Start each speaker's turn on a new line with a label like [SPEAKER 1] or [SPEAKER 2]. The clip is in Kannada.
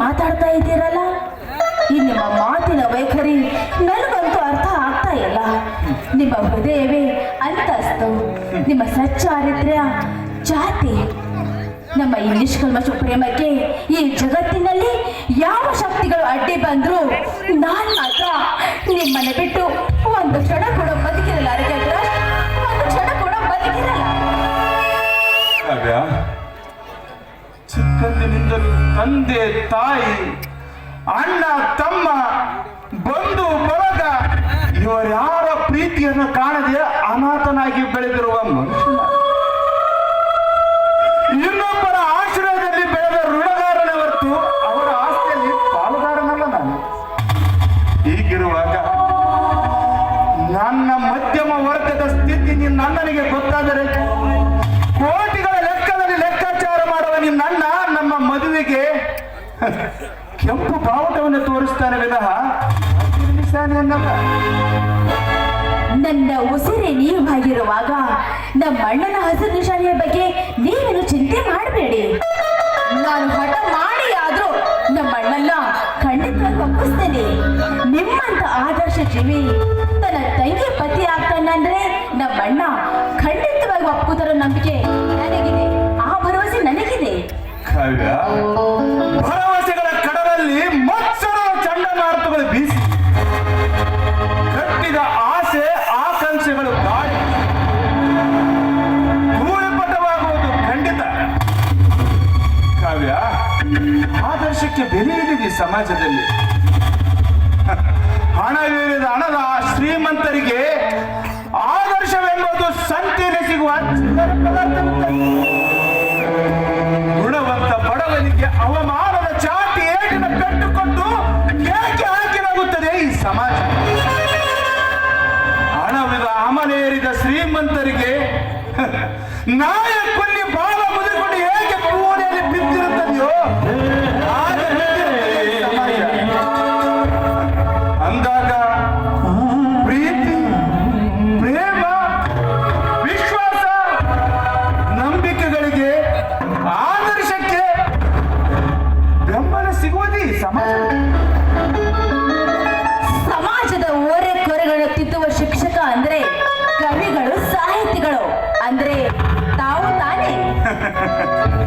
[SPEAKER 1] ಮಾತಾಡ್ತಾ ಇದ್ದೀರಲ್ಲ, ಈ ನಿಮ್ಮ ಮಾತಿನ ವೈಖರಿ ನನಗಂತೂ ಅರ್ಥ ಆಗ್ತಾ ಇಲ್ಲ. ನಿಮ್ಮ ಹೃದಯವೇ ಅಂತಸ್ತು, ನಿಮ್ಮ ಸಚ್ಚಾರಿತ್ರ್ಯ ಜಾತಿ, ನಮ್ಮ ಈ ನಿಷ್ಕಲ್ಮಶ ಪ್ರೇಮಕ್ಕೆ ಈ ಜಗತ್ತಿನಲ್ಲಿ ಯಾವ ಶಕ್ತಿಗಳು ಅಡ್ಡಿ ಬಂದ್ರು ನಾನು ಮಾತ್ರ ನಿಮ್ಮನ್ನ ಬಿಟ್ಟು ಒಂದು ಕ್ಷಣ ಕೂಡ ಬದುಕಿರಲ್ಲ. ಒಂದು ಕ್ಷಣ ಕೂಡ ಬದುಕಿರಲ್ಲ.
[SPEAKER 2] ಚಿಕ್ಕಂದಿನಿಂದಲೂ ತಂದೆ ತಾಯಿ ಅಣ್ಣ ತಮ್ಮ ಬಂಧು ಬಳಗ ಇವರ್ಯಾರ ಪ್ರೀತಿಯನ್ನು ಕಾಣದೆ ಅನಾಥನಾಗಿ ಬೆಳೆದಿರುವ ಮನುಷ್ಯನ ಇನ್ನೊಬ್ಬರ ಆಶ್ರಯದಲ್ಲಿ ಬೆಳೆದ ಋಣಗಾರನೇ ಹೊರತು ಅವರ ಆಸ್ತಿಯಲ್ಲಿ ಪಾಲುದಾರನಲ್ಲ ನಾನು. ಹೀಗಿರುವಾಗ ನನ್ನ ಮಧ್ಯಮ ವರ್ಗದ ಸ್ಥಿತಿ ನನ್ನನಿಗೆ ಗೊತ್ತಾದರೆ ಕೋಟಿಗಳ ಲೆಕ್ಕದಲ್ಲಿ ಲೆಕ್ಕಾಚಾರ ಮಾಡುವ ನಿನ್ನ ನಮ್ಮ ಮದುವೆಗೆ ಕೆಂಪು ಬಾವುಟವನ್ನು ತೋರಿಸ್ತಾನೆ ವಿನಃ
[SPEAKER 1] ನನ್ನ ಉಸಿರೇ ನೀವಾಗಿರುವಾಗ ನಮ್ಮ ಅಣ್ಣನ ಹಸಿರು ನಿಶಾನೆಯ ಬಗ್ಗೆ ನೀವೇನು ಚಿಂತೆ ಮಾಡಬೇಡಿ. ನಾನು ಹಠ ಮಾಡಿ ಆದ್ರೂ ನಮ್ಮ ಅಣ್ಣನ ಖಂಡಿತವಾಗಿ ಒಪ್ಪಿಸ್ತೇನೆ. ನಿಮ್ಮಂತ ಆದರ್ಶ ಜೀವಿ ತನ್ನ ತಂಗಿ ಪತಿ ಆಗ್ತಾನಂದ್ರೆ ನಮ್ಮ ಅಣ್ಣ ಖಂಡಿತವಾಗಿ ಒಪ್ಪುವುದರ ನಂಬಿಕೆ ನನಗಿದೆ, ಆ ಭರವಸೆ ನನಗಿದೆ.
[SPEAKER 2] ಭರವಸೆಗಳ ಕಡಲಲ್ಲಿ ಮತ್ಸರ ಚಂಡಮಾರುತಗಳು ಬೀಸಿ ಕಟ್ಟಿದ ಆಸೆ ಆಕಾಂಕ್ಷೆಗಳು ಗಾಳಿ ಧೂಳಿಪಟವಾಗುವುದು ಖಂಡಿತ. ಕಾವ್ಯ, ಆದರ್ಶಕ್ಕೆ ಬೆಲೆ ಇದೆ ಸಮಾಜದಲ್ಲಿ. ಹಣವಿಲ್ಲದ ಹಣದ ಶ್ರೀಮಂತರಿಗೆ ಆದರ್ಶವೆಂಬುದು ಸಂತೆಯಲ್ಲಿ ಸಿಗುವ ಚಿಲ್ಲರೆ ಪದಾರ್ಥ. ಗುಣವಂತ ಬಡವನಿಗೆ ಅವಮಾನದ ಚಾಟಿ ಏಟಿನ ಪೆಟ್ಟು ಕೊಟ್ಟು ಏಕೆ ಹಾಕಿಲಾಗುತ್ತದೆ ಈ ಸಮಾಜ. ಹಣವಿದ ಅಮಲೇರಿದ ಶ್ರೀಮಂತರಿಗೆ ನಾಯ ಕೊಲ್ಲಿ ಬಾಲ ಮುದಿಕೊಂಡು ಹೇಗೆ ಪೂನೆಯಲ್ಲಿ ಬಿದ್ದಿರುತ್ತದೆಯೋ